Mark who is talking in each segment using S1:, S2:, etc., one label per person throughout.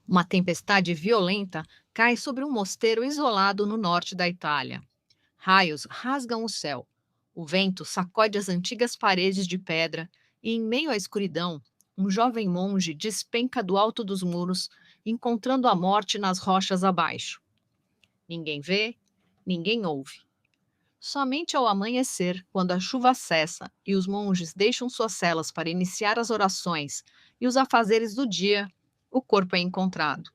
S1: Uma tempestade violenta cai sobre um mosteiro isolado no norte da Itália. Raios rasgam o céu. O vento sacode as antigas paredes de pedra e, em meio à escuridão, um jovem monge despenca do alto dos muros, encontrando a morte nas rochas abaixo. Ninguém vê, ninguém ouve. Somente ao amanhecer, quando a chuva cessa e os monges deixam suas celas para iniciar as orações e os afazeres do dia, o corpo é encontrado.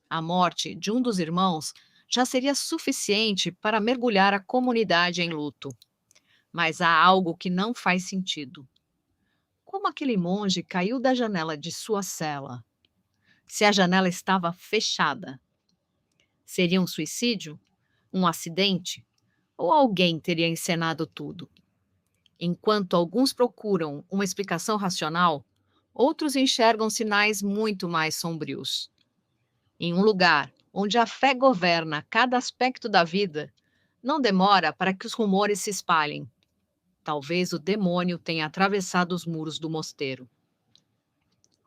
S1: A morte de um dos irmãos já seria suficiente para mergulhar a comunidade em luto. Mas há algo que não faz sentido. Como aquele monge caiu da janela de sua cela? Se a janela estava fechada, seria um suicídio? Um acidente? Ou alguém teria encenado tudo? Enquanto alguns procuram uma explicação racional, outros enxergam sinais muito mais sombrios. Em um lugar onde a fé governa cada aspecto da vida, não demora para que os rumores se espalhem. Talvez o demônio tenha atravessado os muros do mosteiro.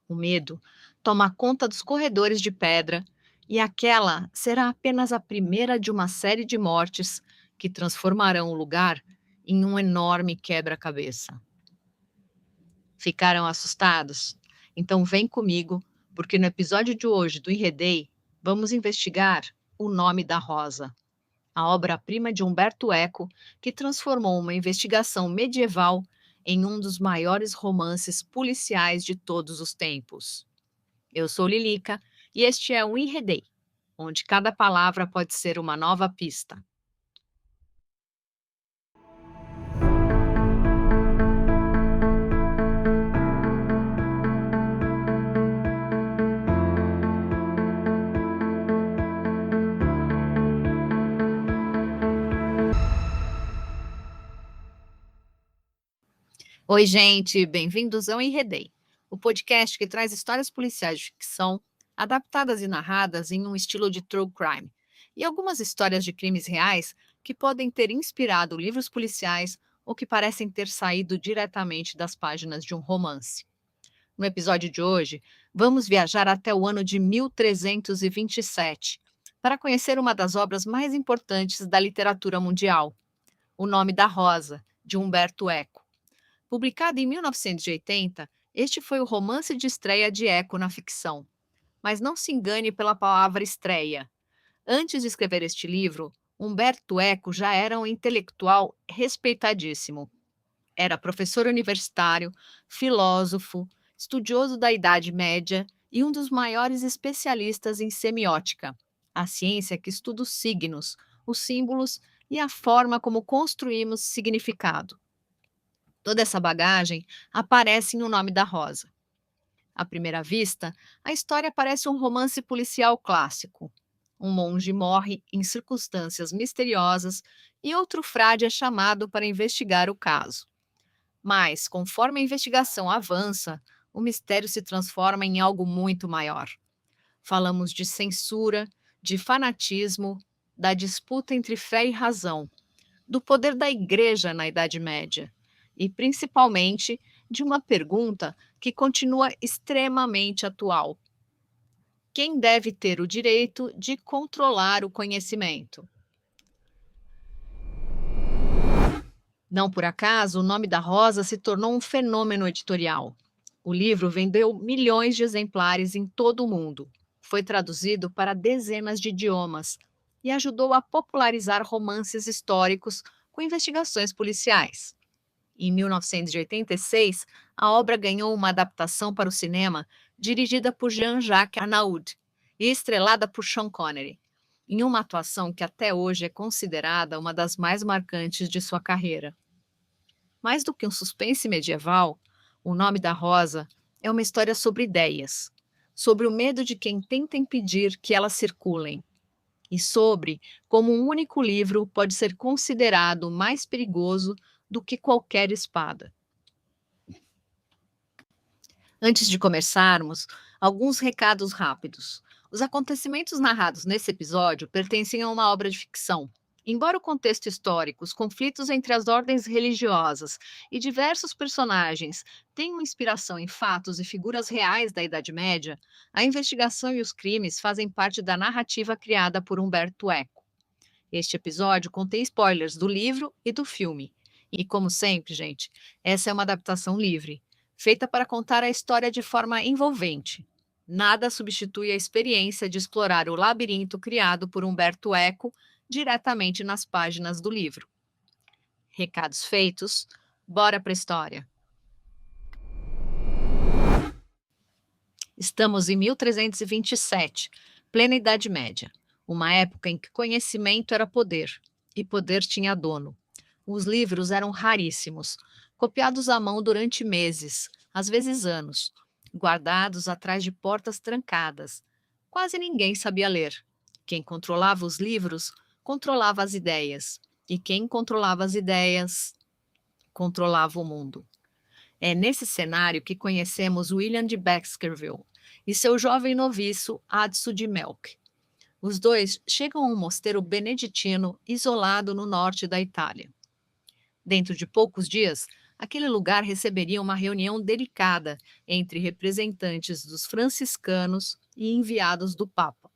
S1: O medo toma conta dos corredores de pedra e aquela será apenas a primeira de uma série de mortes que transformarão o lugar em um enorme quebra-cabeça. Ficaram assustados? Então vem comigo, porque no episódio de hoje do Enredei, vamos investigar O Nome da Rosa, a obra-prima de Umberto Eco, que transformou uma investigação medieval em um dos maiores romances policiais de todos os tempos. Eu sou Lilica e este é o Enredei, onde cada palavra pode ser uma nova pista. Oi, gente, bem-vindos ao Enredei, o podcast que traz histórias policiais de ficção adaptadas e narradas em um estilo de true crime, e algumas histórias de crimes reais que podem ter inspirado livros policiais ou que parecem ter saído diretamente das páginas de um romance. No episódio de hoje, vamos viajar até o ano de 1327 para conhecer uma das obras mais importantes da literatura mundial, O Nome da Rosa, de Umberto Eco. Publicado em 1980, este foi o romance de estreia de Eco na ficção. Mas não se engane pela palavra estreia. Antes de escrever este livro, Umberto Eco já era um intelectual respeitadíssimo. Era professor universitário, filósofo, estudioso da Idade Média e um dos maiores especialistas em semiótica, a ciência que estuda os signos, os símbolos e a forma como construímos significado. Toda essa bagagem aparece no Nome da Rosa. À primeira vista, a história parece um romance policial clássico. Um monge morre em circunstâncias misteriosas e outro frade é chamado para investigar o caso. Mas, conforme a investigação avança, o mistério se transforma em algo muito maior. Falamos de censura, de fanatismo, da disputa entre fé e razão, do poder da Igreja na Idade Média e, principalmente, de uma pergunta que continua extremamente atual: quem deve ter o direito de controlar o conhecimento? Não por acaso, O Nome da Rosa se tornou um fenômeno editorial. O livro vendeu milhões de exemplares em todo o mundo, foi traduzido para dezenas de idiomas e ajudou a popularizar romances históricos com investigações policiais. Em 1986, a obra ganhou uma adaptação para o cinema dirigida por Jean-Jacques Arnaud e estrelada por Sean Connery, em uma atuação que até hoje é considerada uma das mais marcantes de sua carreira. Mais do que um suspense medieval, O Nome da Rosa é uma história sobre ideias, sobre o medo de quem tenta impedir que elas circulem, e sobre como um único livro pode ser considerado mais perigoso do que qualquer espada. Antes de começarmos, alguns recados rápidos. Os acontecimentos narrados nesse episódio pertencem a uma obra de ficção Embora o contexto histórico, os conflitos entre as ordens religiosas e diversos personagens tenham inspiração em fatos e figuras reais da Idade Média, a investigação e os crimes fazem parte da narrativa criada por Humberto Eco. Este episódio contém spoilers do livro e do filme. E, como sempre, gente, essa é uma adaptação livre, feita para contar a história de forma envolvente. Nada substitui a experiência de explorar o labirinto criado por Humberto Eco diretamente nas páginas do livro. Recados feitos, bora para a história. Estamos em 1327, plena Idade Média, uma época em que conhecimento era poder e poder tinha dono. Os livros eram raríssimos, copiados à mão durante meses, às vezes anos, guardados atrás de portas trancadas. Quase ninguém sabia ler. Quem controlava os livros controlava as ideias, e quem controlava as ideias controlava o mundo. É nesse cenário que conhecemos William de Baskerville e seu jovem noviço Adso de Melk. Os dois chegam a um mosteiro beneditino isolado no norte da Itália. Dentro de poucos dias, aquele lugar receberia uma reunião delicada entre representantes dos franciscanos e enviados do Papa.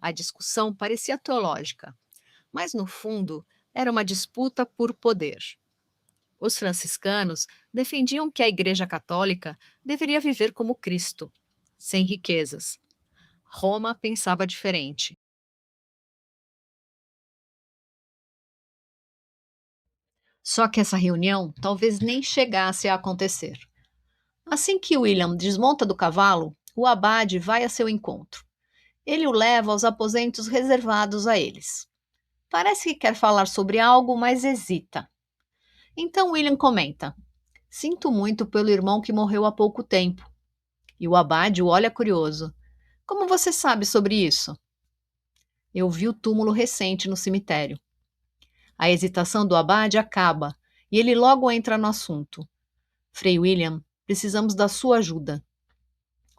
S1: A discussão parecia teológica, mas no fundo era uma disputa por poder. Os franciscanos defendiam que a Igreja Católica deveria viver como Cristo, sem riquezas. Roma pensava diferente. Só que essa reunião talvez nem chegasse a acontecer. Assim que William desmonta do cavalo, o abade vai a seu encontro. Ele o leva aos aposentos reservados a eles. Parece que quer falar sobre algo, mas hesita. Então William comenta: Sinto muito pelo irmão que morreu há pouco tempo. E o abade o olha curioso. Como você sabe sobre isso? Eu vi o túmulo recente no cemitério. A hesitação do abade acaba e ele logo entra no assunto. Frei William, precisamos da sua ajuda.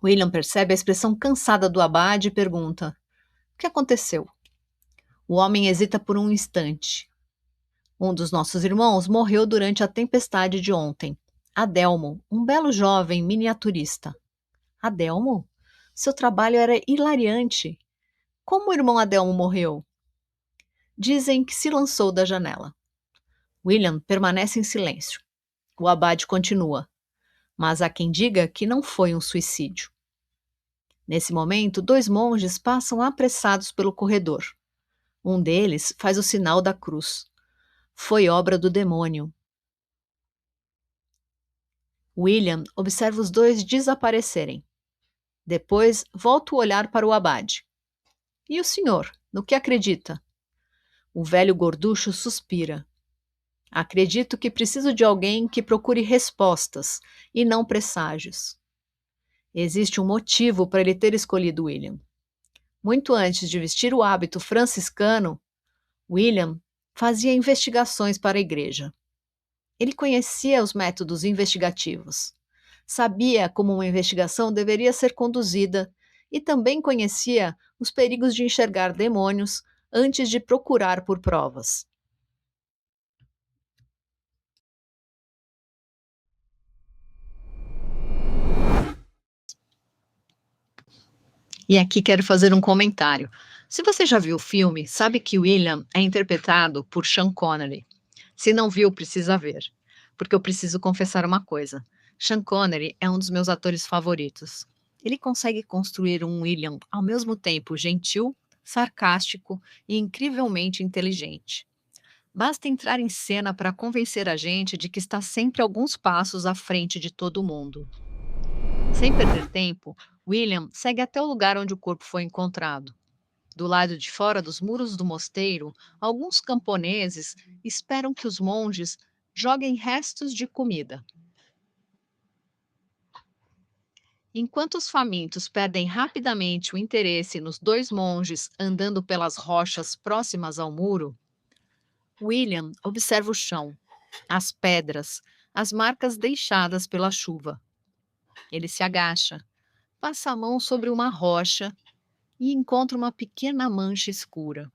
S1: William percebe a expressão cansada do abade e pergunta: O que aconteceu? O homem hesita por um instante. Um dos nossos irmãos morreu durante a tempestade de ontem. Adelmo, um belo jovem miniaturista. Adelmo? Seu trabalho era hilariante. Como o irmão Adelmo morreu? Dizem que se lançou da janela. William permanece em silêncio. O abade continua. Mas há quem diga que não foi um suicídio. Nesse momento, dois monges passam apressados pelo corredor. Um deles faz o sinal da cruz. Foi obra do demônio. William observa os dois desaparecerem. Depois, volta o olhar para o abade. E o senhor, no que acredita? O velho gorducho suspira. Acredito que preciso de alguém que procure respostas e não presságios. Existe um motivo para ele ter escolhido William. Muito antes de vestir o hábito franciscano, William fazia investigações para a igreja. Ele conhecia os métodos investigativos, sabia como uma investigação deveria ser conduzida e também conhecia os perigos de enxergar demônios antes de procurar por provas. E aqui quero fazer um comentário. Se você já viu o filme, sabe que William é interpretado por Sean Connery. Se não viu, precisa ver. Porque eu preciso confessar uma coisa. Sean Connery é um dos meus atores favoritos. Ele consegue construir um William ao mesmo tempo gentil, sarcástico e incrivelmente inteligente. Basta entrar em cena para convencer a gente de que está sempre alguns passos à frente de todo mundo. Sem perder tempo, William segue até o lugar onde o corpo foi encontrado. Do lado de fora dos muros do mosteiro, alguns camponeses esperam que os monges joguem restos de comida. Enquanto os famintos perdem rapidamente o interesse nos dois monges andando pelas rochas próximas ao muro, William observa o chão, as pedras, as marcas deixadas pela chuva. Ele se agacha, passa a mão sobre uma rocha e encontra uma pequena mancha escura.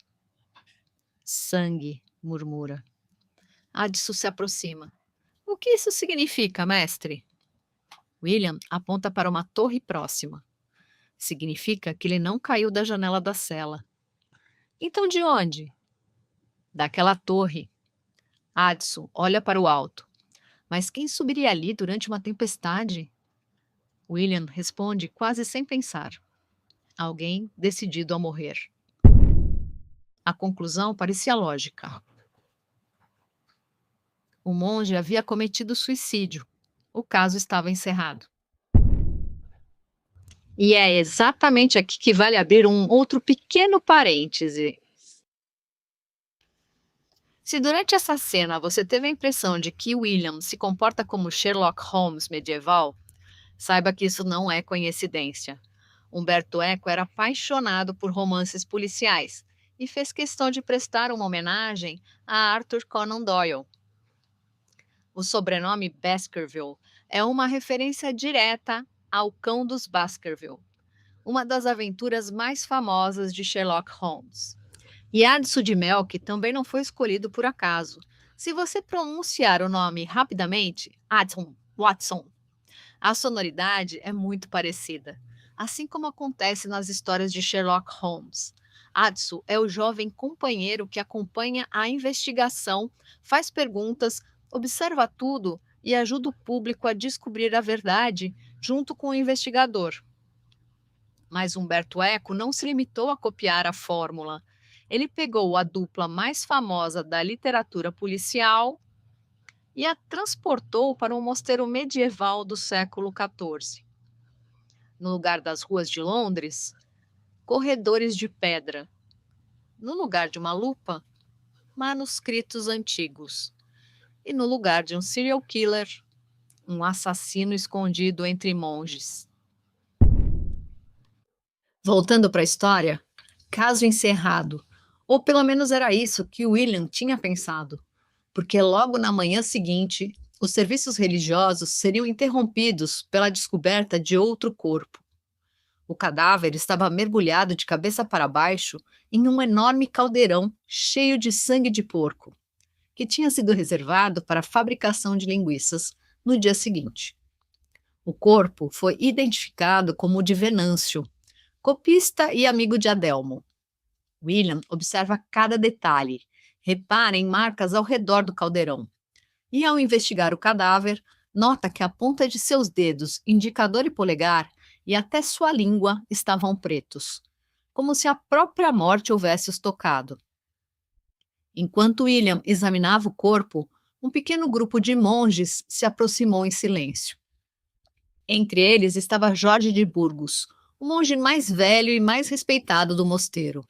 S1: Sangue, murmura. Adso se aproxima. O que isso significa, mestre? William aponta para uma torre próxima. Significa que ele não caiu da janela da cela. Então de onde? Daquela torre. Adso olha para o alto. Mas quem subiria ali durante uma tempestade? William responde quase sem pensar. Alguém decidido a morrer. A conclusão parecia lógica. O monge havia cometido suicídio. O caso estava encerrado. E é exatamente aqui que vale abrir um outro pequeno parêntese. Se durante essa cena você teve a impressão de que William se comporta como Sherlock Holmes medieval, saiba que isso não é coincidência. Umberto Eco era apaixonado por romances policiais e fez questão de prestar uma homenagem a Arthur Conan Doyle. O sobrenome Baskerville é uma referência direta ao Cão dos Baskerville, uma das aventuras mais famosas de Sherlock Holmes. E Adso de Melk também não foi escolhido por acaso. Se você pronunciar o nome rapidamente, Adson, Watson, a sonoridade é muito parecida, assim como acontece nas histórias de Sherlock Holmes. Adso é o jovem companheiro que acompanha a investigação, faz perguntas, observa tudo e ajuda o público a descobrir a verdade junto com o investigador. Mas Umberto Eco não se limitou a copiar a fórmula. Ele pegou a dupla mais famosa da literatura policial e a transportou para um mosteiro medieval do século XIV. No lugar das ruas de Londres, corredores de pedra. No lugar de uma lupa, manuscritos antigos. E no lugar de um serial killer, um assassino escondido entre monges. Voltando para a história, caso encerrado, ou pelo menos era isso que William tinha pensado, porque logo na manhã seguinte, os serviços religiosos seriam interrompidos pela descoberta de outro corpo. O cadáver estava mergulhado de cabeça para baixo em um enorme caldeirão cheio de sangue de porco, que tinha sido reservado para a fabricação de linguiças no dia seguinte. O corpo foi identificado como o de Venâncio, copista e amigo de Adelmo. William observa cada detalhe, repara em marcas ao redor do caldeirão. E ao investigar o cadáver, nota que a ponta de seus dedos, indicador e polegar, e até sua língua estavam pretos, como se a própria morte houvesse os tocado. Enquanto William examinava o corpo, um pequeno grupo de monges se aproximou em silêncio. Entre eles estava Jorge de Burgos, o monge mais velho e mais respeitado do mosteiro.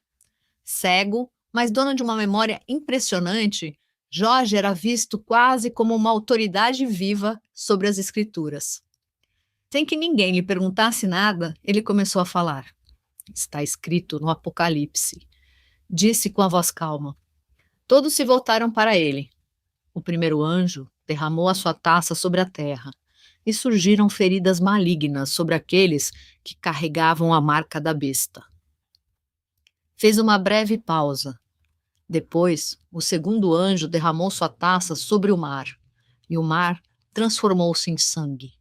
S1: Cego, mas dono de uma memória impressionante, Jorge era visto quase como uma autoridade viva sobre as escrituras. Sem que ninguém lhe perguntasse nada, ele começou a falar. Está escrito no Apocalipse. Disse com a voz calma. Todos se voltaram para ele. O primeiro anjo derramou a sua taça sobre a terra, e surgiram feridas malignas sobre aqueles que carregavam a marca da besta. Fez uma breve pausa. Depois, o segundo anjo derramou sua taça sobre o mar, e o mar transformou-se em sangue.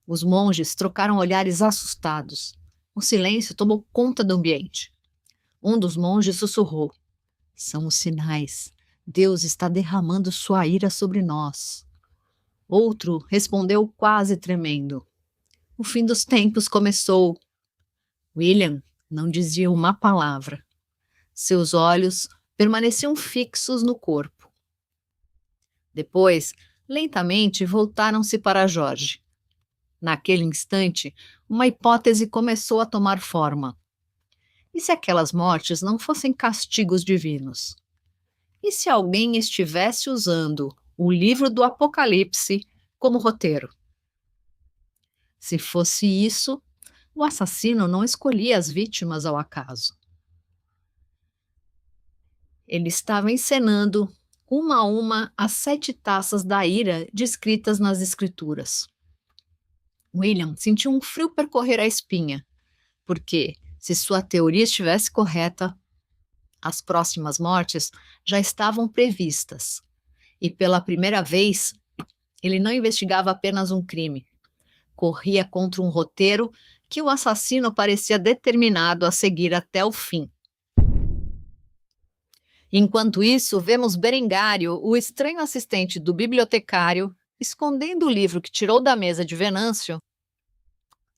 S1: Os monges trocaram olhares assustados. O silêncio tomou conta do ambiente. Um dos monges sussurrou. São os sinais. Deus está derramando sua ira sobre nós. Outro respondeu quase tremendo. O fim dos tempos começou. William não dizia uma palavra. Seus olhos permaneciam fixos no corpo. Depois, lentamente, voltaram-se para Jorge. Naquele instante, uma hipótese começou a tomar forma. E se aquelas mortes não fossem castigos divinos? E se alguém estivesse usando o livro do Apocalipse como roteiro? Se fosse isso, o assassino não escolhia as vítimas ao acaso. Ele estava encenando, uma a uma, as 7 taças da ira descritas nas escrituras. William sentiu um frio percorrer a espinha, porque, se sua teoria estivesse correta, As próximas mortes já estavam previstas, e pela primeira vez, ele não investigava apenas um crime, corria contra um roteiro que o assassino parecia determinado a seguir até o fim. Enquanto isso, vemos Berengário, o estranho assistente do bibliotecário, escondendo o livro que tirou da mesa de Venâncio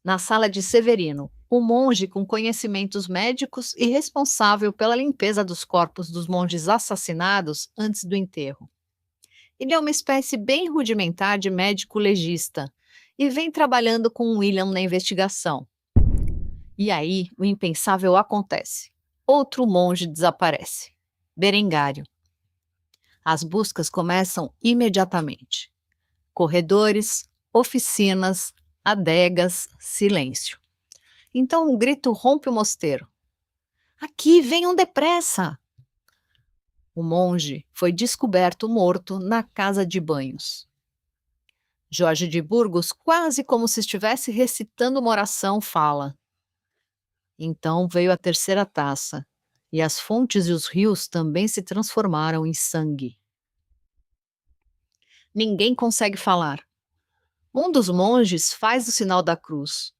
S1: na sala de Severino, o monge com conhecimentos médicos e responsável pela limpeza dos corpos dos monges assassinados antes do enterro. Ele é uma espécie bem rudimentar de médico legista e vem trabalhando com William na investigação. E aí, o impensável acontece. Outro monge desaparece. Berengário. As buscas começam imediatamente. Corredores, oficinas, adegas, silêncio. Então um grito rompe o mosteiro. Aqui, venham depressa! O monge foi descoberto morto na casa de banhos. Jorge de Burgos, quase como se estivesse recitando uma oração, fala. Então veio a terceira taça, e as fontes e os rios também se transformaram em sangue. Ninguém consegue falar. Um dos monges faz o sinal da cruz.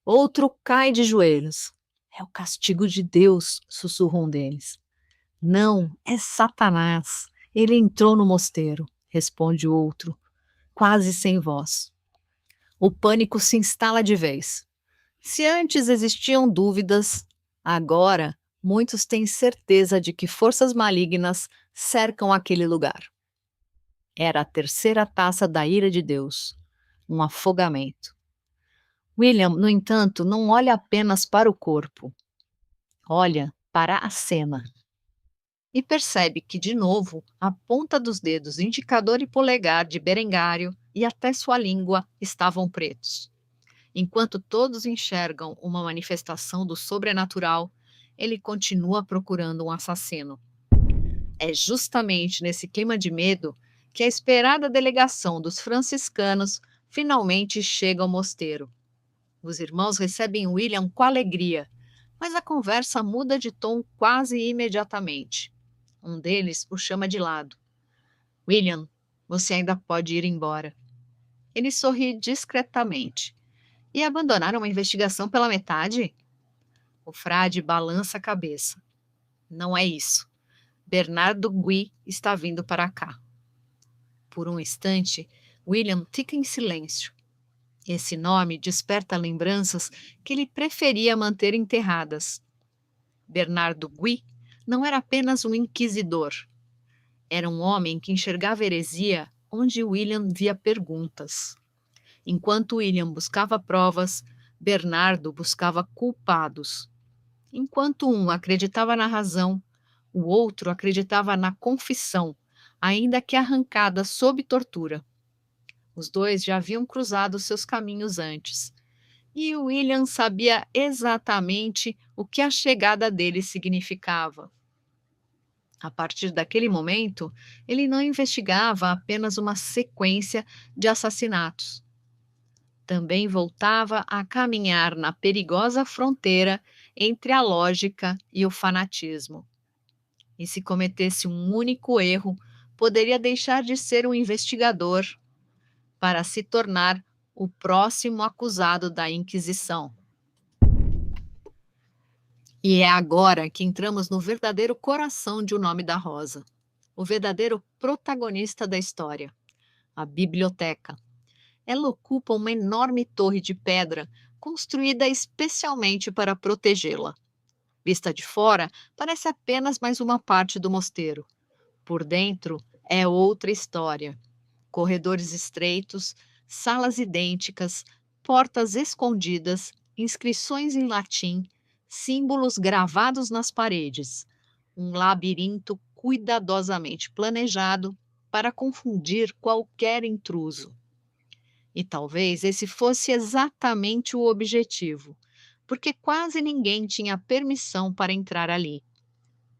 S1: Outro cai de joelhos. É o castigo de Deus, sussurra um deles. Não, é Satanás. Ele entrou no mosteiro, responde o outro, quase sem voz. O pânico se instala de vez. Se antes existiam dúvidas, agora muitos têm certeza de que forças malignas cercam aquele lugar. Era a terceira taça da ira de Deus, um afogamento. William, no entanto, não olha apenas para o corpo, olha para a cena. E percebe que, de novo, a ponta dos dedos indicador e polegar de Berengário e até sua língua estavam pretos. Enquanto todos enxergam uma manifestação do sobrenatural, ele continua procurando um assassino. É justamente nesse clima de medo que a esperada delegação dos franciscanos finalmente chega ao mosteiro. Os irmãos recebem William com alegria, mas a conversa muda de tom quase imediatamente. Um deles o chama de lado. William, você ainda pode ir embora. Ele sorri discretamente. E abandonaram uma investigação pela metade? O frade balança a cabeça. Não é isso. Bernardo Gui está vindo para cá. Por um instante, William fica em silêncio. Esse nome desperta lembranças que ele preferia manter enterradas. Bernardo Gui não era apenas um inquisidor. Era um homem que enxergava heresia onde William via perguntas. Enquanto William buscava provas, Bernardo buscava culpados. Enquanto um acreditava na razão, o outro acreditava na confissão, ainda que arrancada sob tortura. Os dois já haviam cruzado seus caminhos antes, e William sabia exatamente o que a chegada dele significava. A partir daquele momento, ele não investigava apenas uma sequência de assassinatos. Também voltava a caminhar na perigosa fronteira entre a lógica e o fanatismo. E se cometesse um único erro, poderia deixar de ser um investigador para se tornar o próximo acusado da Inquisição. E é agora que entramos no verdadeiro coração de O Nome da Rosa, o verdadeiro protagonista da história, a biblioteca. Ela ocupa uma enorme torre de pedra construída especialmente para protegê-la. Vista de fora, parece apenas mais uma parte do mosteiro. Por dentro, é outra história. Corredores estreitos, salas idênticas, portas escondidas, inscrições em latim, símbolos gravados nas paredes. Um labirinto cuidadosamente planejado para confundir qualquer intruso. E talvez esse fosse exatamente o objetivo, porque quase ninguém tinha permissão para entrar ali,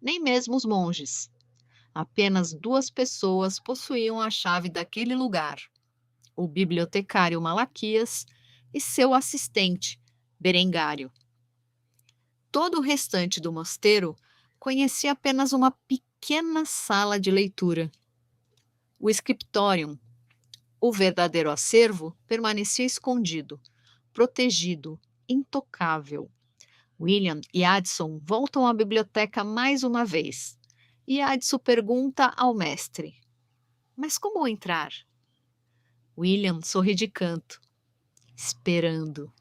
S1: nem mesmo os monges. Apenas 2 pessoas possuíam a chave daquele lugar: o bibliotecário Malaquias e seu assistente, Berengário. Todo o restante do mosteiro conhecia apenas uma pequena sala de leitura. O scriptorium, o verdadeiro acervo, permanecia escondido, protegido, intocável. William e Addison voltam à biblioteca mais uma vez. E Addison pergunta ao mestre: Mas como entrar? William sorri de canto, esperando.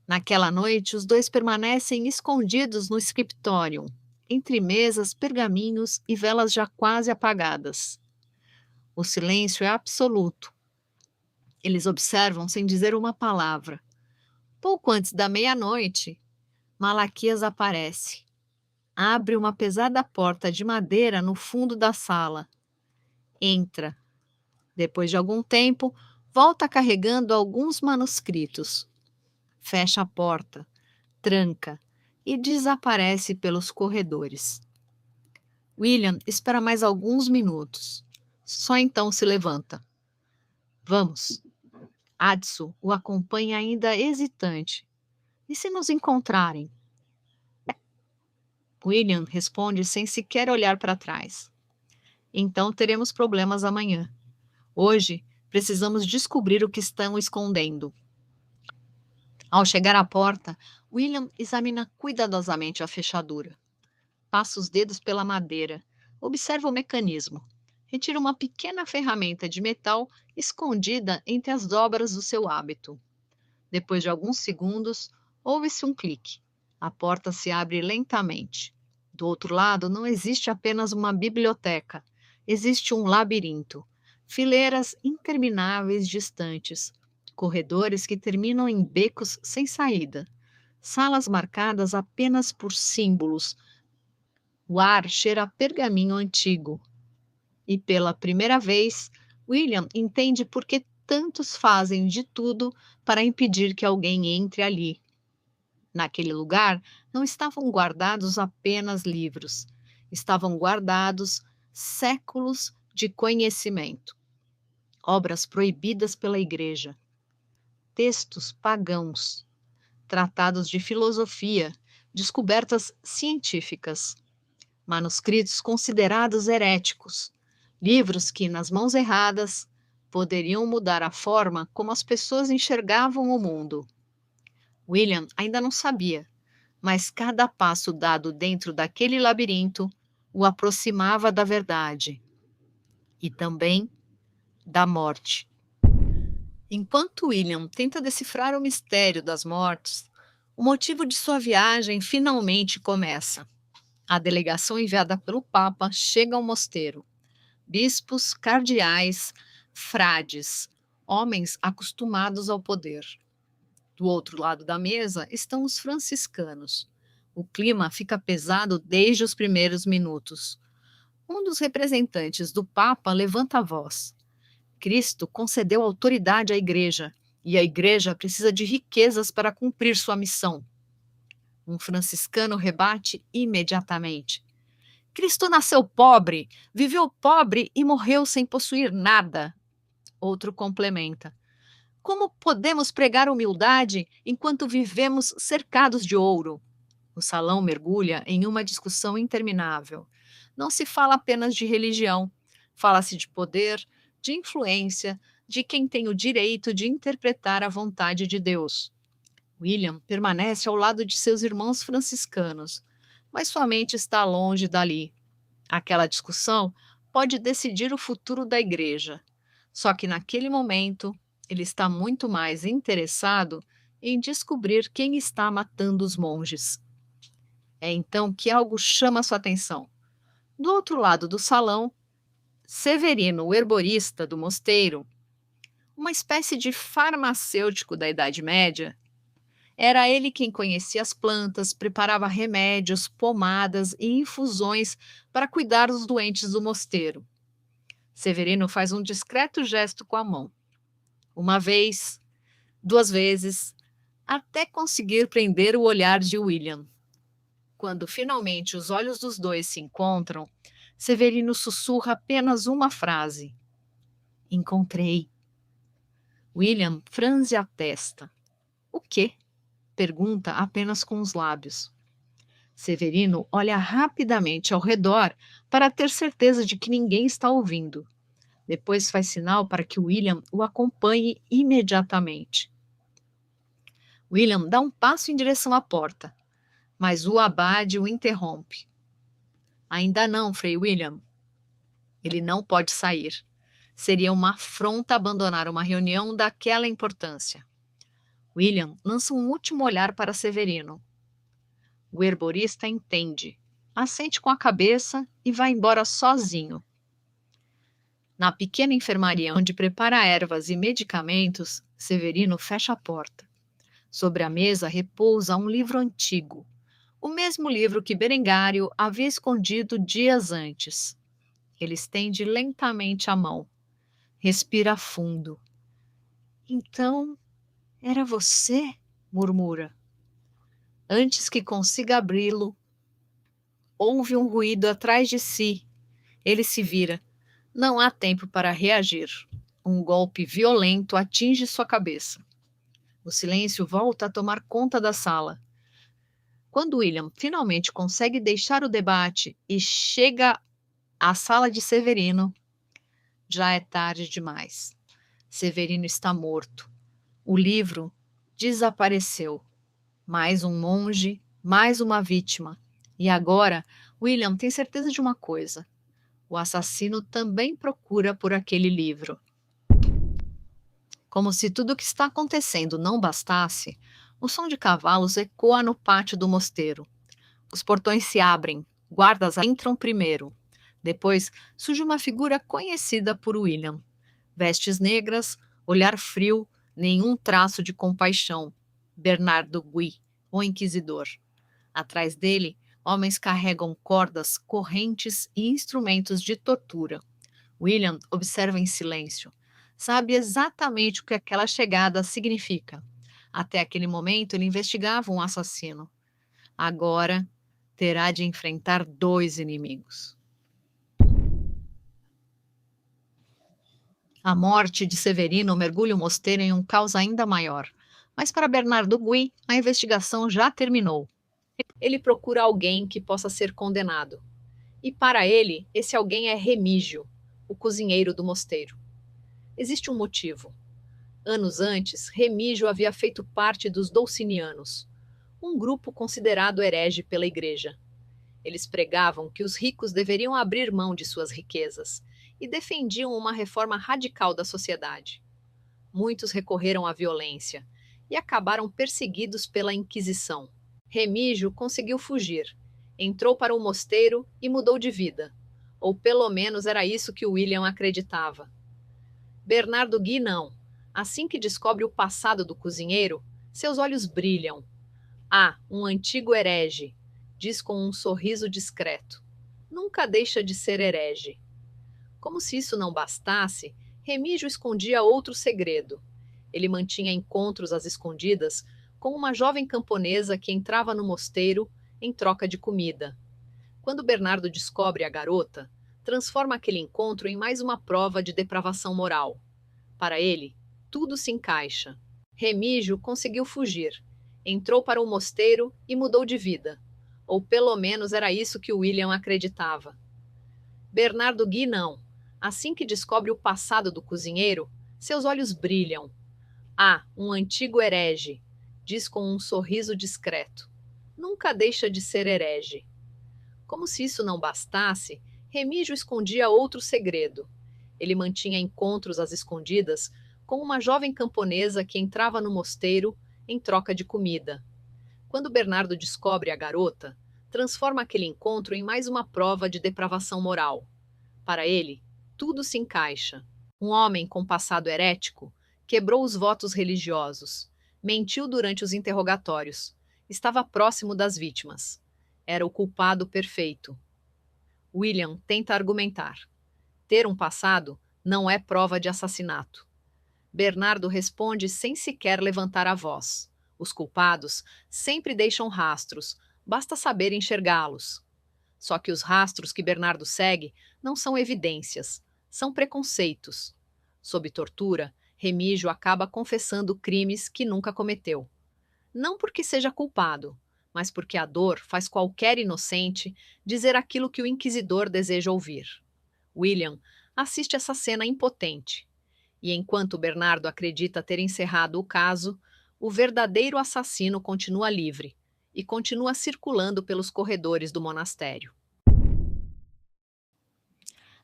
S1: Naquela noite, os dois permanecem escondidos no scriptorium, entre mesas, pergaminhos e velas já quase apagadas. O silêncio é absoluto. Eles observam sem dizer uma palavra. Pouco antes da meia-noite, Malaquias aparece. Abre uma pesada porta de madeira no fundo da sala. Entra. Depois de algum tempo, volta carregando alguns manuscritos. Fecha a porta, tranca e desaparece pelos corredores. William espera mais alguns minutos. Só então se levanta. Vamos. Addison o acompanha ainda hesitante. E se nos encontrarem? William responde sem sequer olhar para trás. Então teremos problemas amanhã. Hoje, precisamos descobrir o que estão escondendo. Ao chegar à porta, William examina cuidadosamente a fechadura. Passa os dedos pela madeira, observa o mecanismo. Retira uma pequena ferramenta de metal escondida entre as dobras do seu hábito. Depois de alguns segundos, ouve-se um clique. A porta se abre lentamente. Do outro lado, não existe apenas uma biblioteca, existe um labirinto. Fileiras intermináveis distantes, corredores que terminam em becos sem saída, salas marcadas apenas por símbolos. O ar cheira a pergaminho antigo. E pela primeira vez, William entende por que tantos fazem de tudo para impedir que alguém entre ali. Naquele lugar não estavam guardados apenas livros, estavam guardados séculos de conhecimento, obras proibidas pela Igreja, textos pagãos, tratados de filosofia, descobertas científicas, manuscritos considerados heréticos, livros que, nas mãos erradas, poderiam mudar a forma como as pessoas enxergavam o mundo. William ainda não sabia, mas cada passo dado dentro daquele labirinto o aproximava da verdade e também da morte. Enquanto William tenta decifrar o mistério das mortes, o motivo de sua viagem finalmente começa. A delegação enviada pelo Papa chega ao mosteiro. Bispos, cardeais, frades, homens acostumados ao poder. Do outro lado da mesa estão os franciscanos. O clima fica pesado desde os primeiros minutos. Um dos representantes do Papa levanta a voz. Cristo concedeu autoridade à Igreja, e a Igreja precisa de riquezas para cumprir sua missão. Um franciscano rebate imediatamente. Cristo nasceu pobre, viveu pobre e morreu sem possuir nada. Outro complementa. Como podemos pregar humildade enquanto vivemos cercados de ouro? O salão mergulha em uma discussão interminável. Não se fala apenas de religião, fala-se de poder, de influência, de quem tem o direito de interpretar a vontade de Deus. William permanece ao lado de seus irmãos franciscanos, mas sua mente está longe dali. Aquela discussão pode decidir o futuro da igreja, só que naquele momento ele está muito mais interessado em descobrir quem está matando os monges. É então que algo chama sua atenção. Do outro lado do salão, Severino, o herborista do mosteiro, uma espécie de farmacêutico da Idade Média, era ele quem conhecia as plantas, preparava remédios, pomadas e infusões para cuidar dos doentes do mosteiro. Severino faz um discreto gesto com a mão. Uma vez, duas vezes, até conseguir prender o olhar de William. Quando finalmente os olhos dos dois se encontram, Severino sussurra apenas uma frase: Encontrei. William franze a testa. O quê? Pergunta apenas com os lábios. Severino olha rapidamente ao redor para ter certeza de que ninguém está ouvindo. Depois faz sinal para que William o acompanhe imediatamente. William dá um passo em direção à porta, mas o abade o interrompe. Ainda não, Frei William. Ele não pode sair. Seria uma afronta abandonar uma reunião daquela importância. William lança um último olhar para Severino. O herborista entende, assente com a cabeça e vai embora sozinho. Na pequena enfermaria onde prepara ervas e medicamentos, Severino fecha a porta. Sobre a mesa repousa um livro antigo, o mesmo livro que Berengário havia escondido dias antes. Ele estende lentamente a mão. Respira fundo. Então, era você? Murmura. Antes que consiga abri-lo, ouve um ruído atrás de si. Ele se vira. Não há tempo para reagir. Um golpe violento atinge sua cabeça. O silêncio volta a tomar conta da sala. Quando William finalmente consegue deixar o debate e chega à sala de Severino, já é tarde demais. Severino está morto. O livro desapareceu. Mais um monge, mais uma vítima. E agora, William tem certeza de uma coisa: o assassino também procura por aquele livro. Como se tudo o que está acontecendo não bastasse, o som de cavalos ecoa no pátio do mosteiro. Os portões se abrem, guardas entram primeiro. Depois surge uma figura conhecida por William. Vestes negras, olhar frio, nenhum traço de compaixão. Bernardo Gui, o inquisidor. Atrás dele, homens carregam cordas, correntes e instrumentos de tortura. William observa em silêncio. Sabe exatamente o que aquela chegada significa. Até aquele momento, ele investigava um assassino. Agora, terá de enfrentar dois inimigos. A morte de Severino mergulha o mosteiro em um caos ainda maior. Mas para Bernardo Gui, a investigação já terminou. Ele procura alguém que possa ser condenado. E para ele, esse alguém é Remígio, o cozinheiro do mosteiro. Existe um motivo. Anos antes, Remígio havia feito parte dos Dolcinianos, um grupo considerado herege pela Igreja. Eles pregavam que os ricos deveriam abrir mão de suas riquezas e defendiam uma reforma radical da sociedade. Muitos recorreram à violência e acabaram perseguidos pela Inquisição. Remígio conseguiu fugir, entrou para o mosteiro e mudou de vida. Ou pelo menos era isso que William acreditava. Bernardo Gui não. Assim que descobre o passado do cozinheiro, seus olhos brilham. Ah, um antigo herege, diz com um sorriso discreto. Nunca deixa de ser herege. Como se isso não bastasse, Remígio escondia outro segredo. Ele mantinha encontros às escondidas com uma jovem camponesa que entrava no mosteiro em troca de comida. Quando Bernardo descobre a garota, transforma aquele encontro em mais uma prova de depravação moral. Para ele, tudo se encaixa. Remígio conseguiu fugir, entrou para o mosteiro e mudou de vida. Ou pelo menos era isso que William acreditava. Bernardo Gui não. Assim que descobre o passado do cozinheiro, seus olhos brilham. Ah, um antigo herege, diz com um sorriso discreto. Nunca deixa de ser herege. Como se isso não bastasse, Remígio escondia outro segredo. Ele mantinha encontros às escondidas com uma jovem camponesa que entrava no mosteiro em troca de comida. Quando Bernardo descobre a garota, transforma aquele encontro em mais uma prova de depravação moral. Para ele, tudo se encaixa. Um homem com passado herético quebrou os votos religiosos, mentiu durante os interrogatórios, estava próximo das vítimas. Era o culpado perfeito. William tenta argumentar. Ter um passado não é prova de assassinato. Bernardo responde sem sequer levantar a voz. Os culpados sempre deixam rastros, basta saber enxergá-los. Só que os rastros que Bernardo segue não são evidências, são preconceitos. Sob tortura, Remígio acaba confessando crimes que nunca cometeu. Não porque seja culpado, mas porque a dor faz qualquer inocente dizer aquilo que o inquisidor deseja ouvir. William assiste essa cena impotente, e enquanto Bernardo acredita ter encerrado o caso, o verdadeiro assassino continua livre e continua circulando pelos corredores do monastério.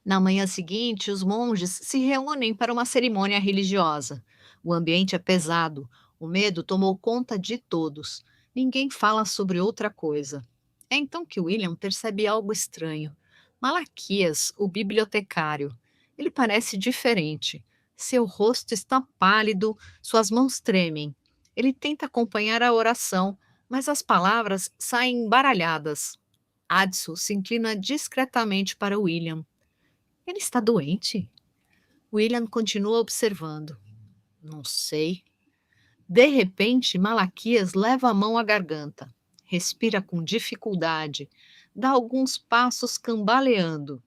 S1: Na manhã seguinte, os monges se reúnem para uma cerimônia religiosa. O ambiente é pesado, o medo tomou conta de todos. Ninguém fala sobre outra coisa. É então que William percebe algo estranho. Malaquias, o bibliotecário. Ele parece diferente. Seu rosto está pálido, suas mãos tremem. Ele tenta acompanhar a oração, mas as palavras saem embaralhadas. Adso se inclina discretamente para William. Ele está doente? William continua observando. Não sei. De repente, Malaquias leva a mão à garganta. Respira com dificuldade. Dá alguns passos cambaleando.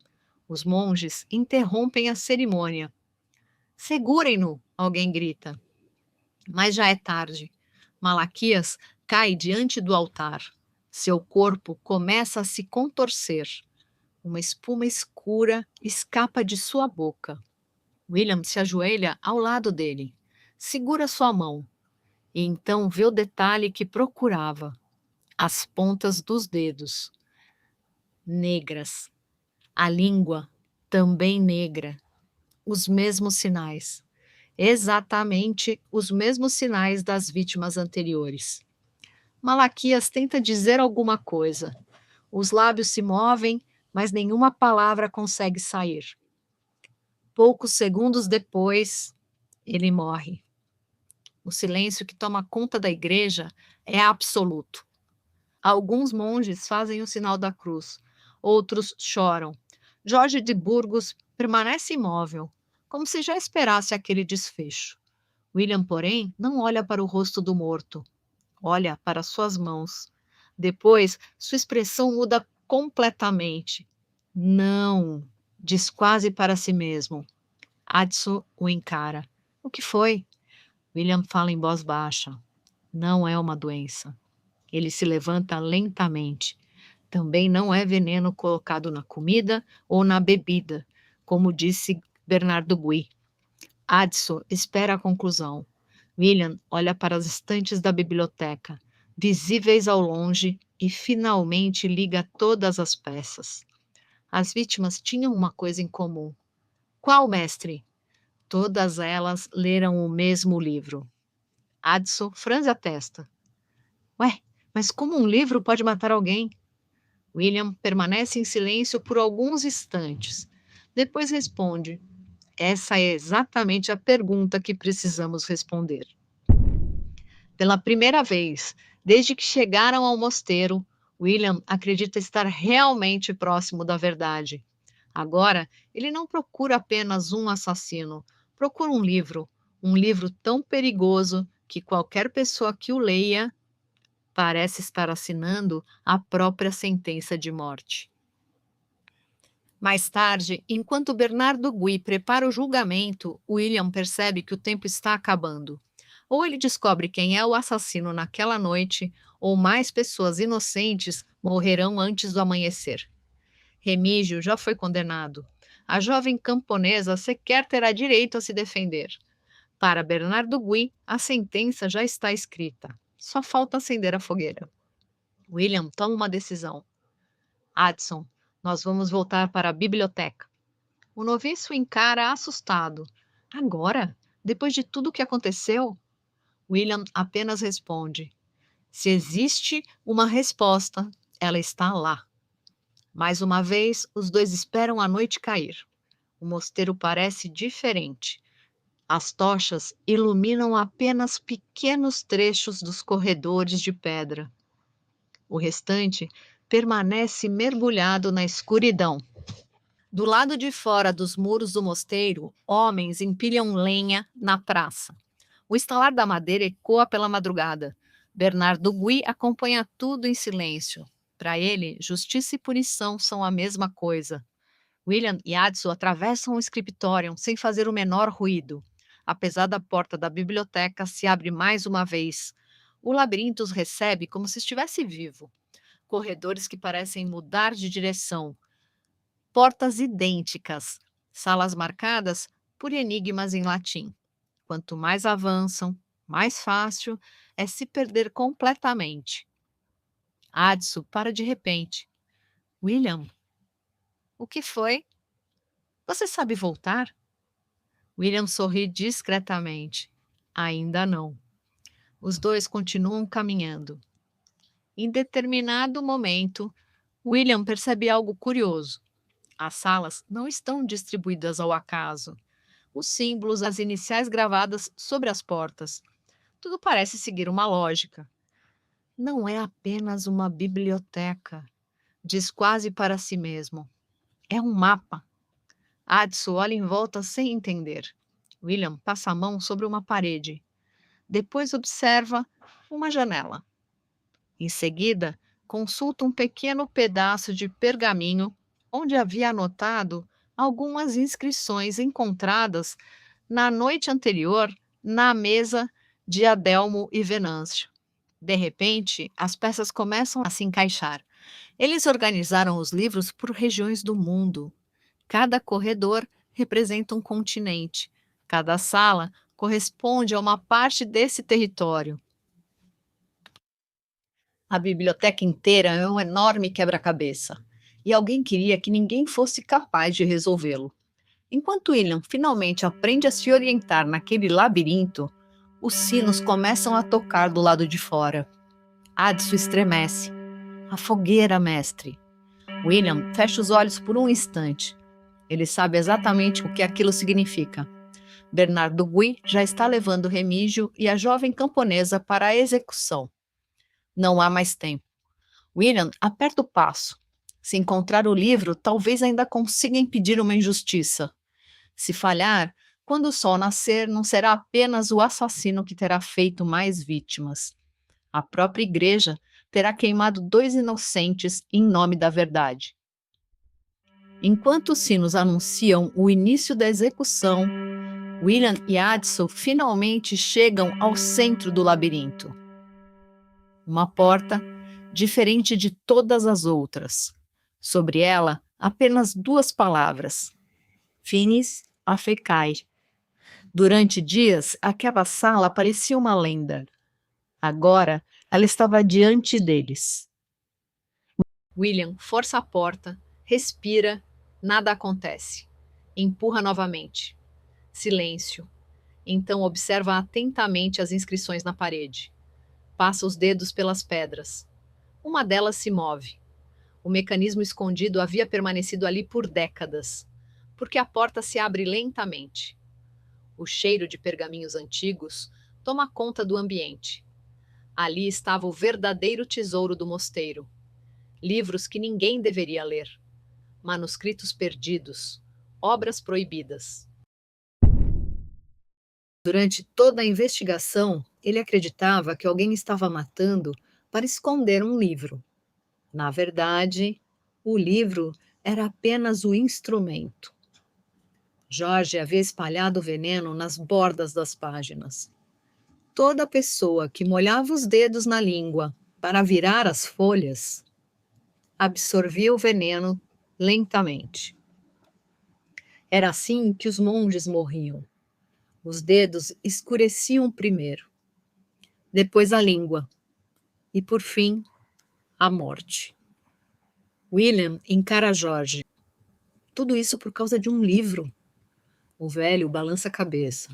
S1: Os monges interrompem a cerimônia. Segurem-no! Alguém grita. Mas já é tarde. Malaquias cai diante do altar. Seu corpo começa a se contorcer. Uma espuma escura escapa de sua boca. William se ajoelha ao lado dele, segura sua mão e então vê o detalhe que procurava: as pontas dos dedos, negras, a língua também negra, os mesmos sinais, exatamente os mesmos sinais das vítimas anteriores. Malaquias tenta dizer alguma coisa. Os lábios se movem, mas nenhuma palavra consegue sair. Poucos segundos depois, ele morre. O silêncio que toma conta da igreja é absoluto. Alguns monges fazem o sinal da cruz, outros choram. Jorge de Burgos permanece imóvel, como se já esperasse aquele desfecho. William, porém, não olha para o rosto do morto, olha para suas mãos. Depois, sua expressão muda completamente. Não, diz quase para si mesmo. Adso o encara. O que foi? William fala em voz baixa. Não é uma doença. Ele se levanta lentamente. Também não é veneno colocado na comida ou na bebida, como disse Bernardo Gui. Adso espera a conclusão. William olha para as estantes da biblioteca, visíveis ao longe, e finalmente liga todas as peças. As vítimas tinham uma coisa em comum. Qual, mestre? Todas elas leram o mesmo livro. Adso franze a testa. Ué, mas como um livro pode matar alguém? William permanece em silêncio por alguns instantes. Depois responde: essa é exatamente a pergunta que precisamos responder. Pela primeira vez, desde que chegaram ao mosteiro, William acredita estar realmente próximo da verdade. Agora, ele não procura apenas um assassino, procura um livro tão perigoso que qualquer pessoa que o leia parece estar assinando a própria sentença de morte. Mais tarde, enquanto Bernardo Gui prepara o julgamento, William percebe que o tempo está acabando. Ou ele descobre quem é o assassino naquela noite, ou mais pessoas inocentes morrerão antes do amanhecer. Remígio já foi condenado. A jovem camponesa sequer terá direito a se defender. Para Bernardo Gui, a sentença já está escrita. Só falta acender a fogueira. William toma uma decisão. Adson, nós vamos voltar para a biblioteca. O noviço o encara assustado. Agora? Depois de tudo o que aconteceu? William apenas responde: se existe uma resposta, ela está lá. Mais uma vez, os dois esperam a noite cair. O mosteiro parece diferente. As tochas iluminam apenas pequenos trechos dos corredores de pedra. O restante permanece mergulhado na escuridão. Do lado de fora dos muros do mosteiro, homens empilham lenha na praça. O estalar da madeira ecoa pela madrugada. Bernardo Gui acompanha tudo em silêncio. Para ele, justiça e punição são a mesma coisa. William e Adso atravessam o escritório sem fazer o menor ruído. Apesar da porta da biblioteca se abre mais uma vez. O labirinto os recebe como se estivesse vivo. Corredores que parecem mudar de direção, portas idênticas, salas marcadas por enigmas em latim. Quanto mais avançam, mais fácil é se perder completamente. Adso para de repente. William, o que foi? Você sabe voltar? William sorri discretamente. Ainda não. Os dois continuam caminhando. Em determinado momento, William percebe algo curioso. As salas não estão distribuídas ao acaso. Os símbolos, as iniciais gravadas sobre as portas. Tudo parece seguir uma lógica. Não é apenas uma biblioteca, diz quase para si mesmo. É um mapa. Adso olha em volta sem entender. William passa a mão sobre uma parede. Depois observa uma janela. Em seguida, consulta um pequeno pedaço de pergaminho onde havia anotado algumas inscrições encontradas na noite anterior na mesa de Adelmo e Venâncio. De repente, as peças começam a se encaixar. Eles organizaram os livros por regiões do mundo. Cada corredor representa um continente. Cada sala corresponde a uma parte desse território. A biblioteca inteira é um enorme quebra-cabeça, e alguém queria que ninguém fosse capaz de resolvê-lo. Enquanto William finalmente aprende a se orientar naquele labirinto, os sinos começam a tocar do lado de fora. Adso estremece. A fogueira, mestre. William fecha os olhos por um instante. Ele sabe exatamente o que aquilo significa. Bernardo Gui já está levando Remígio e a jovem camponesa para a execução. Não há mais tempo. William aperta o passo. Se encontrar o livro, talvez ainda consiga impedir uma injustiça. Se falhar, quando o sol nascer, não será apenas o assassino que terá feito mais vítimas. A própria igreja terá queimado 2 inocentes em nome da verdade. Enquanto os sinos anunciam o início da execução, William e Adso finalmente chegam ao centro do labirinto. Uma porta diferente de todas as outras. Sobre ela, apenas 2 palavras: Finis Afecai. Durante dias, aquela sala parecia uma lenda. Agora, ela estava diante deles. William força a porta, respira, nada acontece. Empurra novamente. Silêncio. Então observa atentamente as inscrições na parede. Passa os dedos pelas pedras. Uma delas se move. O mecanismo escondido havia permanecido ali por décadas, porque a porta se abre lentamente. O cheiro de pergaminhos antigos toma conta do ambiente. Ali estava o verdadeiro tesouro do mosteiro. Livros que ninguém deveria ler. Manuscritos perdidos. Obras proibidas. Durante toda a investigação, ele acreditava que alguém estava matando para esconder um livro. Na verdade, o livro era apenas o instrumento. Jorge havia espalhado o veneno nas bordas das páginas. Toda pessoa que molhava os dedos na língua para virar as folhas absorvia o veneno lentamente. Era assim que os monges morriam. Os dedos escureciam primeiro, depois a língua e, por fim, a morte. William encara Jorge. Tudo isso por causa de um livro. O velho balança a cabeça.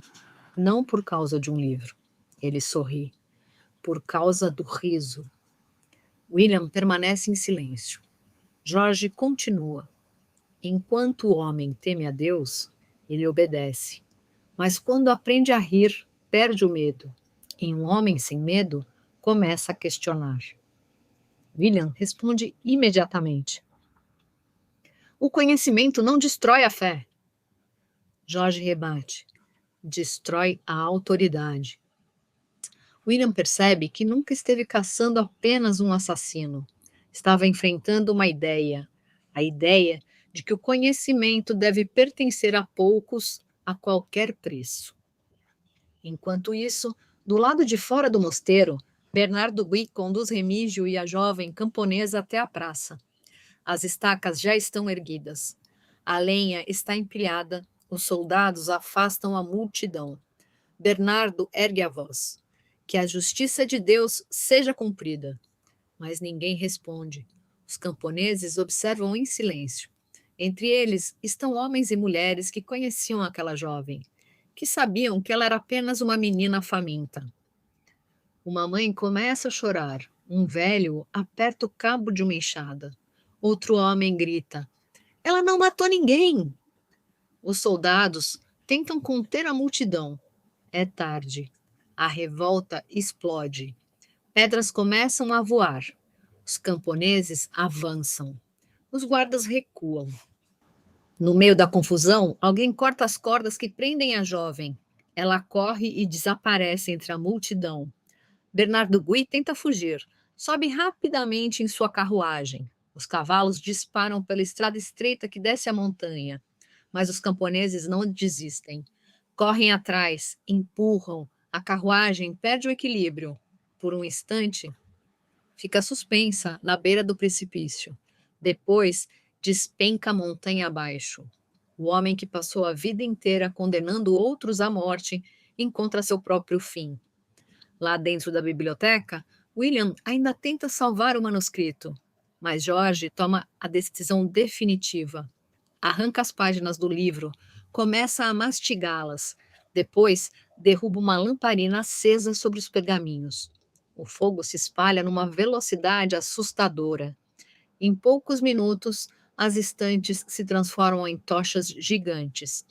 S1: Não por causa de um livro. Ele sorri. Por causa do riso. William permanece em silêncio. Jorge continua. Enquanto o homem teme a Deus, ele obedece. Mas quando aprende a rir, perde o medo. E um homem sem medo começa a questionar. William responde imediatamente. O conhecimento não destrói a fé. Jorge rebate. Destrói a autoridade. William percebe que nunca esteve caçando apenas um assassino. Estava enfrentando uma ideia. A ideia de que o conhecimento deve pertencer a poucos a qualquer preço. Enquanto isso, do lado de fora do mosteiro, Bernardo Gui conduz Remígio e a jovem camponesa até a praça. As estacas já estão erguidas. A lenha está empilhada. Os soldados afastam a multidão. Bernardo ergue a voz. Que a justiça de Deus seja cumprida. Mas ninguém responde. Os camponeses observam em silêncio. Entre eles estão homens e mulheres que conheciam aquela jovem, que sabiam que ela era apenas uma menina faminta. Uma mãe começa a chorar. Um velho aperta o cabo de uma enxada. Outro homem grita: Ela não matou ninguém! Os soldados tentam conter a multidão. É tarde. A revolta explode. Pedras começam a voar. Os camponeses avançam. Os guardas recuam. No meio da confusão, alguém corta as cordas que prendem a jovem. Ela corre e desaparece entre a multidão. Bernardo Gui tenta fugir. Sobe rapidamente em sua carruagem. Os cavalos disparam pela estrada estreita que desce a montanha. Mas os camponeses não desistem. Correm atrás, empurram. A carruagem perde o equilíbrio. Por um instante, fica suspensa na beira do precipício. Depois, despenca a montanha abaixo. O homem que passou a vida inteira condenando outros à morte encontra seu próprio fim. Lá dentro da biblioteca, William ainda tenta salvar o manuscrito, mas George toma a decisão definitiva. Arranca as páginas do livro, começa a mastigá-las. Depois, derruba uma lamparina acesa sobre os pergaminhos. O fogo se espalha numa velocidade assustadora. Em poucos minutos, as estantes se transformam em tochas gigantes.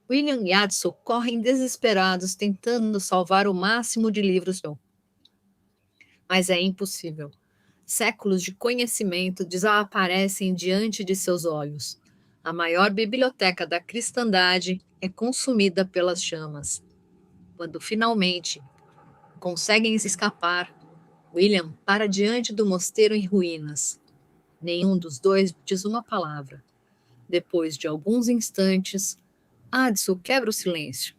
S1: William e Adso correm desesperados tentando salvar o máximo de livros, mas é impossível. Séculos de conhecimento desaparecem diante de seus olhos. A maior biblioteca da cristandade é consumida pelas chamas. Quando finalmente conseguem se escapar, William para diante do mosteiro em ruínas. Nenhum dos dois diz uma palavra. Depois de alguns instantes, Adso quebra o silêncio.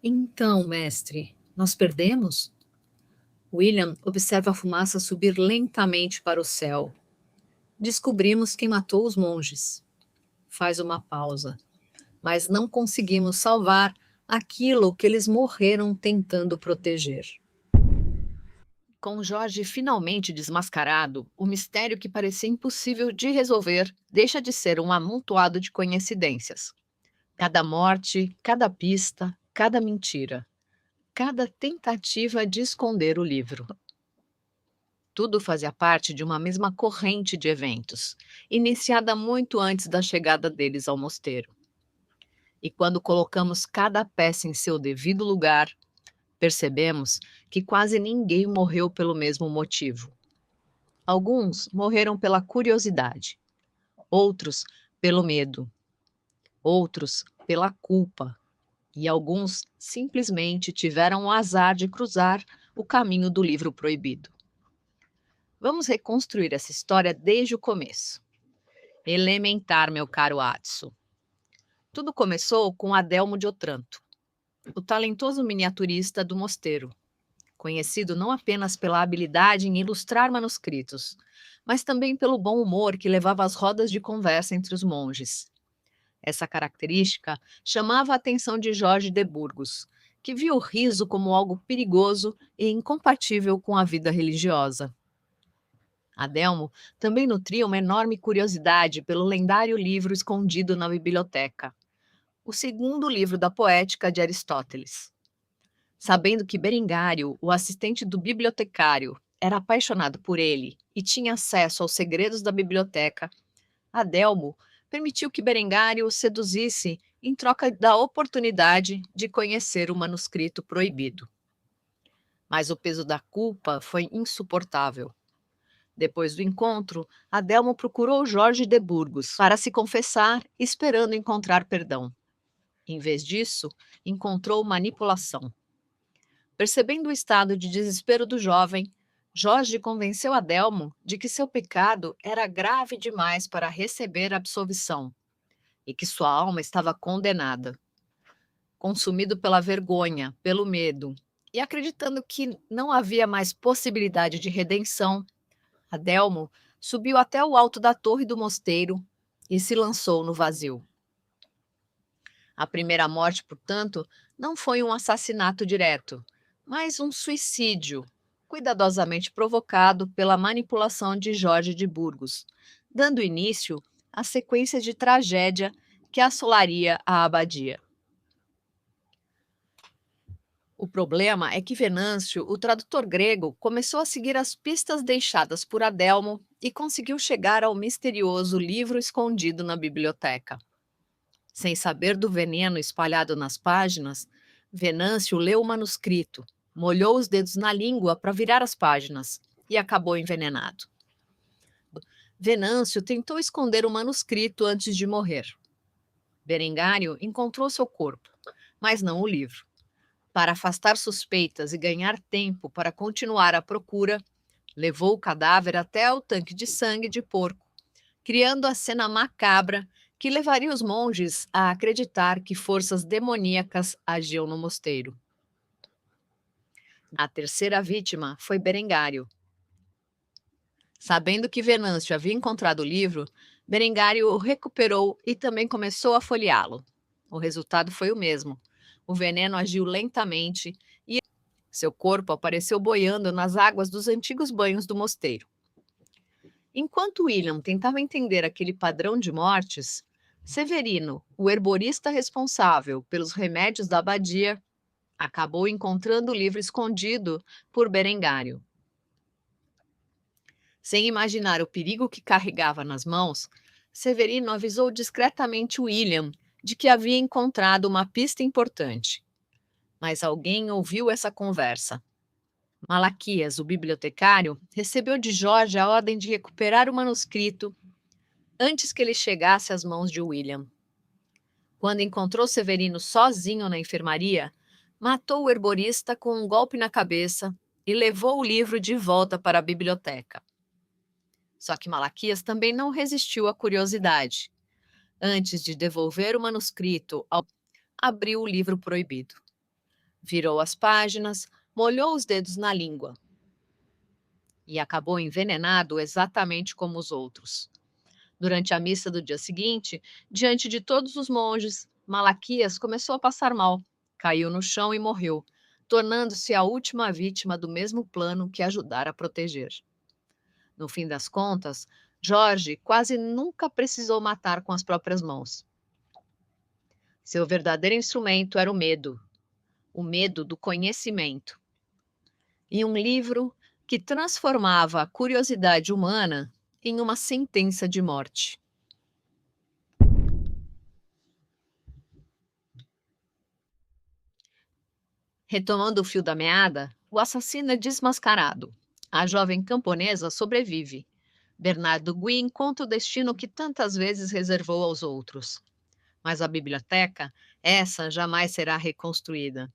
S1: Então, mestre, nós perdemos? William observa a fumaça subir lentamente para o céu. Descobrimos quem matou os monges. Faz uma pausa. Mas não conseguimos salvar aquilo que eles morreram tentando proteger. Com Jorge finalmente desmascarado, o mistério que parecia impossível de resolver deixa de ser um amontoado de coincidências. Cada morte, cada pista, cada mentira, cada tentativa de esconder o livro. Tudo fazia parte de uma mesma corrente de eventos, iniciada muito antes da chegada deles ao mosteiro. E quando colocamos cada peça em seu devido lugar, percebemos que quase ninguém morreu pelo mesmo motivo. Alguns morreram pela curiosidade, outros pelo medo, outros pela culpa, e alguns simplesmente tiveram o azar de cruzar o caminho do livro proibido. Vamos reconstruir essa história desde o começo. Elementar, meu caro Atso. Tudo começou com Adelmo de Otranto, o talentoso miniaturista do mosteiro, conhecido não apenas pela habilidade em ilustrar manuscritos, mas também pelo bom humor que levava às rodas de conversa entre os monges. Essa característica chamava a atenção de Jorge de Burgos, que via o riso como algo perigoso e incompatível com a vida religiosa. Adelmo também nutria uma enorme curiosidade pelo lendário livro escondido na biblioteca, o segundo livro da Poética de Aristóteles. Sabendo que Berengário, o assistente do bibliotecário, era apaixonado por ele e tinha acesso aos segredos da biblioteca, Adelmo permitiu que Berengário o seduzisse em troca da oportunidade de conhecer o manuscrito proibido. Mas o peso da culpa foi insuportável. Depois do encontro, Adelmo procurou Jorge de Burgos para se confessar, esperando encontrar perdão. Em vez disso, encontrou manipulação. Percebendo o estado de desespero do jovem, Jorge convenceu Adelmo de que seu pecado era grave demais para receber absolvição e que sua alma estava condenada. Consumido pela vergonha, pelo medo E acreditando que não havia mais possibilidade de redenção, Adelmo subiu até o alto da torre do mosteiro e se lançou no vazio. A primeira morte, portanto, não foi um assassinato direto, mas um suicídio, cuidadosamente provocado pela manipulação de Jorge de Burgos, dando início à sequência de tragédia que assolaria a abadia. O problema é que Venâncio, o tradutor grego, começou a seguir as pistas deixadas por Adelmo e conseguiu chegar ao misterioso livro escondido na biblioteca. Sem saber do veneno espalhado nas páginas, Venâncio leu o manuscrito, molhou os dedos na língua para virar as páginas e acabou envenenado. Venâncio tentou esconder o manuscrito antes de morrer. Berengário encontrou seu corpo, mas não o livro. Para afastar suspeitas e ganhar tempo para continuar a procura, levou o cadáver até o tanque de sangue de porco, criando a cena macabra que levaria os monges a acreditar que forças demoníacas agiam no mosteiro. A terceira vítima foi Berengário. Sabendo que Venâncio havia encontrado o livro, Berengário o recuperou e também começou a folheá-lo. O resultado foi o mesmo. O veneno agiu lentamente e seu corpo apareceu boiando nas águas dos antigos banhos do mosteiro. Enquanto William tentava entender aquele padrão de mortes, Severino, o herborista responsável pelos remédios da abadia, acabou encontrando o livro escondido por Berengário. Sem imaginar o perigo que carregava nas mãos, Severino avisou discretamente William de que havia encontrado uma pista importante. Mas alguém ouviu essa conversa. Malaquias, o bibliotecário, recebeu de Jorge a ordem de recuperar o manuscrito antes que ele chegasse às mãos de William. Quando encontrou Severino sozinho na enfermaria, matou o herborista com um golpe na cabeça e levou o livro de volta para a biblioteca. Só que Malaquias também não resistiu à curiosidade. Antes de devolver o manuscrito, abriu o livro proibido. Virou as páginas, molhou os dedos na língua e acabou envenenado exatamente como os outros. Durante a missa do dia seguinte, diante de todos os monges, Malaquias começou a passar mal, caiu no chão e morreu, tornando-se a última vítima do mesmo plano que ajudara a proteger. No fim das contas, Jorge quase nunca precisou matar com as próprias mãos. Seu verdadeiro instrumento era o medo do conhecimento. E um livro que transformava a curiosidade humana em uma sentença de morte. Retomando o fio da meada, o assassino é desmascarado. A jovem camponesa sobrevive. Bernardo Gui encontra o destino que tantas vezes reservou aos outros. Mas a biblioteca, essa jamais será reconstruída.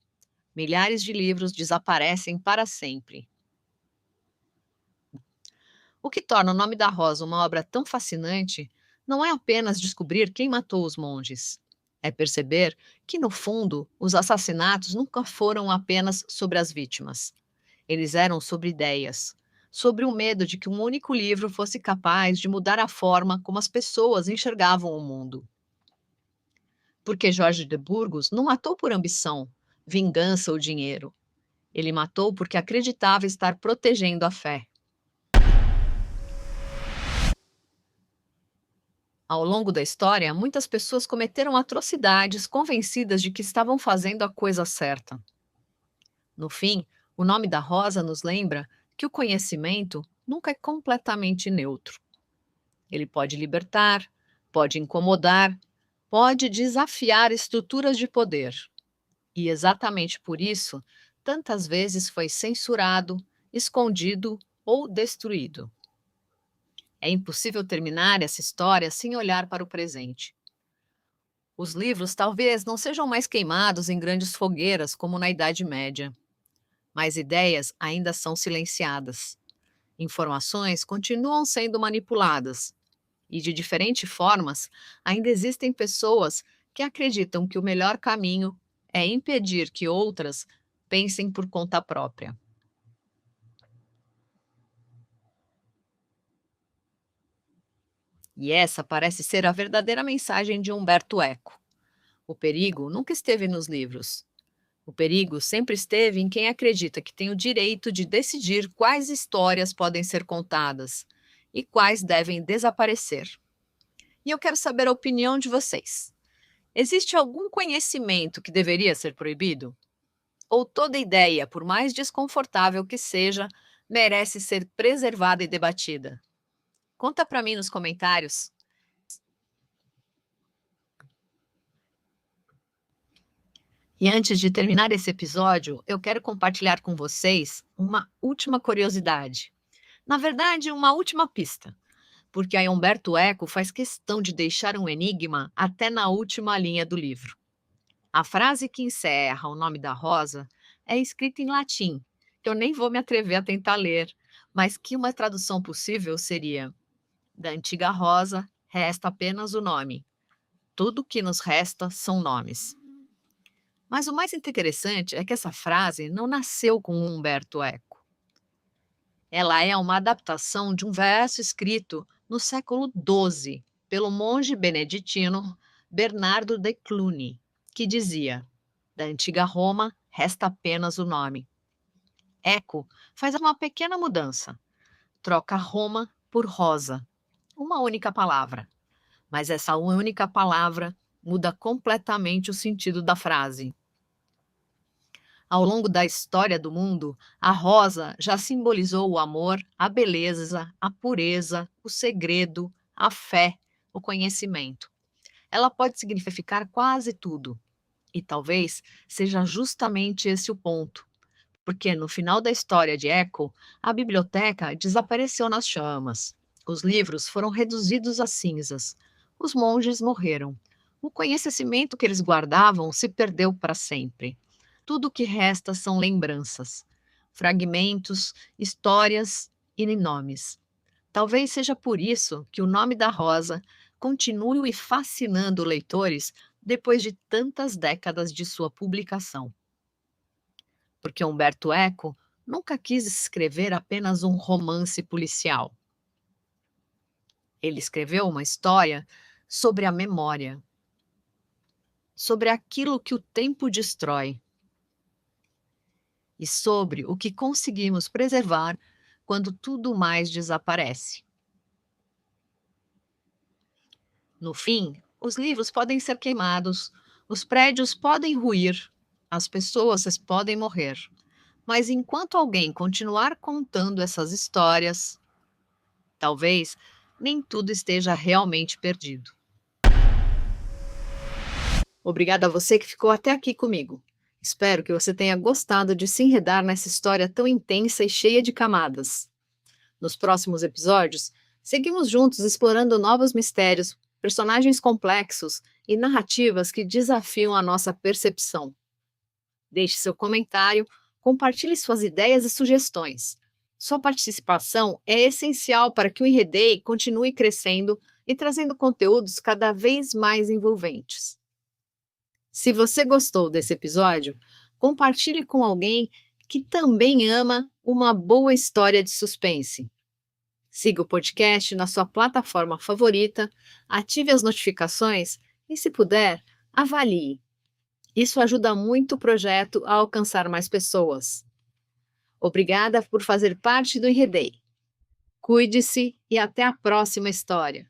S1: Milhares de livros desaparecem para sempre. O que torna O Nome da Rosa uma obra tão fascinante não é apenas descobrir quem matou os monges. É perceber que, no fundo, os assassinatos nunca foram apenas sobre as vítimas. Eles eram sobre ideias, sobre o medo de que um único livro fosse capaz de mudar a forma como as pessoas enxergavam o mundo. Porque Jorge de Burgos não matou por ambição, vingança ou dinheiro. Ele matou porque acreditava estar protegendo a fé. Ao longo da história, muitas pessoas cometeram atrocidades convencidas de que estavam fazendo a coisa certa. No fim, O Nome da Rosa nos lembra que o conhecimento nunca é completamente neutro. Ele pode libertar, pode incomodar, pode desafiar estruturas de poder. E exatamente por isso, tantas vezes foi censurado, escondido ou destruído. É impossível terminar essa história sem olhar para o presente. Os livros talvez não sejam mais queimados em grandes fogueiras como na Idade Média, mas ideias ainda são silenciadas. Informações continuam sendo manipuladas e, de diferentes formas, ainda existem pessoas que acreditam que o melhor caminho é impedir que outras pensem por conta própria. E essa parece ser a verdadeira mensagem de Humberto Eco. O perigo nunca esteve nos livros. O perigo sempre esteve em quem acredita que tem o direito de decidir quais histórias podem ser contadas e quais devem desaparecer. E eu quero saber a opinião de vocês. Existe algum conhecimento que deveria ser proibido? Ou toda ideia, por mais desconfortável que seja, merece ser preservada e debatida? Conta para mim nos comentários. E antes de terminar esse episódio, eu quero compartilhar com vocês uma última curiosidade. Na verdade, uma última pista, porque a Humberto Eco faz questão de deixar um enigma até na última linha do livro. A frase que encerra o nome da rosa é escrita em latim, que eu nem vou me atrever a tentar ler, mas que uma tradução possível seria: da antiga rosa resta apenas o nome. Tudo que nos resta são nomes. Mas o mais interessante é que essa frase não nasceu com Humberto Eco. Ela é uma adaptação de um verso escrito no século XII pelo monge beneditino Bernardo de Cluny, que dizia: da antiga Roma resta apenas o nome. Eco faz uma pequena mudança. Troca Roma por rosa. Uma única palavra. Mas essa única palavra muda completamente o sentido da frase. Ao longo da história do mundo, a rosa já simbolizou o amor, a beleza, a pureza, o segredo, a fé, o conhecimento. Ela pode significar quase tudo. E talvez seja justamente esse o ponto. Porque no final da história de Eco, a biblioteca desapareceu nas chamas. Os livros foram reduzidos a cinzas. Os monges morreram. O conhecimento que eles guardavam se perdeu para sempre. Tudo o que resta são lembranças, fragmentos, histórias e nomes. Talvez seja por isso que o nome da rosa continue fascinando leitores depois de tantas décadas de sua publicação. Porque Humberto Eco nunca quis escrever apenas um romance policial. Ele escreveu uma história sobre a memória, sobre aquilo que o tempo destrói e sobre o que conseguimos preservar quando tudo mais desaparece. No fim, os livros podem ser queimados, os prédios podem ruir, as pessoas podem morrer. Mas enquanto alguém continuar contando essas histórias, talvez nem tudo esteja realmente perdido. Obrigada a você que ficou até aqui comigo. Espero que você tenha gostado de se enredar nessa história tão intensa e cheia de camadas. Nos próximos episódios, seguimos juntos explorando novos mistérios, personagens complexos e narrativas que desafiam a nossa percepção. Deixe seu comentário, compartilhe suas ideias e sugestões. Sua participação é essencial para que o Enredei continue crescendo e trazendo conteúdos cada vez mais envolventes. Se você gostou desse episódio, compartilhe com alguém que também ama uma boa história de suspense. Siga o podcast na sua plataforma favorita, ative as notificações e, se puder, avalie. Isso ajuda muito o projeto a alcançar mais pessoas. Obrigada por fazer parte do Enredei. Cuide-se e até a próxima história.